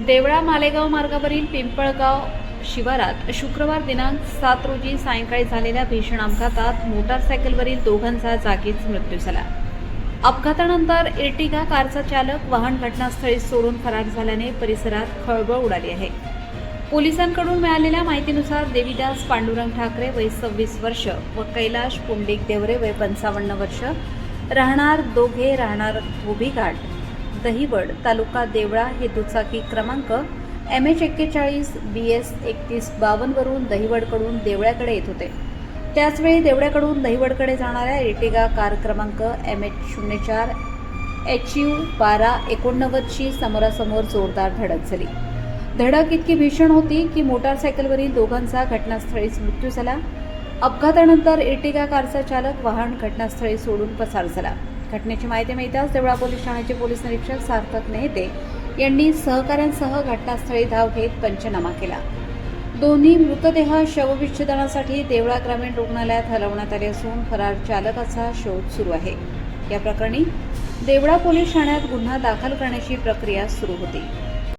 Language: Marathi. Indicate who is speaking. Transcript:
Speaker 1: देवळा मालेगाव मार्गावरील पिंपळगाव शिवारात शुक्रवार दिनांक 7 रोजी सायंकाळी झालेल्या भीषण अपघातात मोटारसायकलवरील दोघांचा जागीच मृत्यू झाला। अपघातानंतर एर्टिगा कारचा चालक वाहन घटनास्थळी सोडून फरार झाल्याने परिसरात खळबळ उडाली आहे। पोलिसांकडून मिळालेल्या माहितीनुसार देवीदास पांडुरंग ठाकरे वय 26 वर्ष व कैलाश पुंडलिक देवरे वय 55 वर्ष राहणार दोघे राहणार धोबीघाट दहिवड तालुका देवळा हे दुचाकी क्रमांक MH41 BS 3152 वरून दहिवडकडून देवळ्याकडे येत होते। त्याचवेळी देवळ्याकडून दहिवडकडे जाणाऱ्या एर्टिगा कार क्रमांक MH04 HU 1289 शी समोरासमोर जोरदार धडक झाली। धडक इतकी भीषण होती की मोटारसायकलवरील दोघांचा घटनास्थळीच मृत्यू झाला। अपघातानंतर एर्टिगा कारचा चालक वाहन घटनास्थळी सोडून पसार झाला। घटनेची माहिती मिळताच देवळा पोलीस ठाण्याचे पोलीस निरीक्षक सार्थक नेहते यांनी सहकाऱ्यांसह घटनास्थळी धाव घेत पंचनामा केला। दोन्ही मृतदेह शवविच्छेदनासाठी देवळा ग्रामीण रुग्णालयात हलवण्यात आले असून फरार चालकाचा शोध सुरू आहे। या प्रकरणी देवळा पोलीस ठाण्यात गुन्हा दाखल करण्याची प्रक्रिया सुरू होती।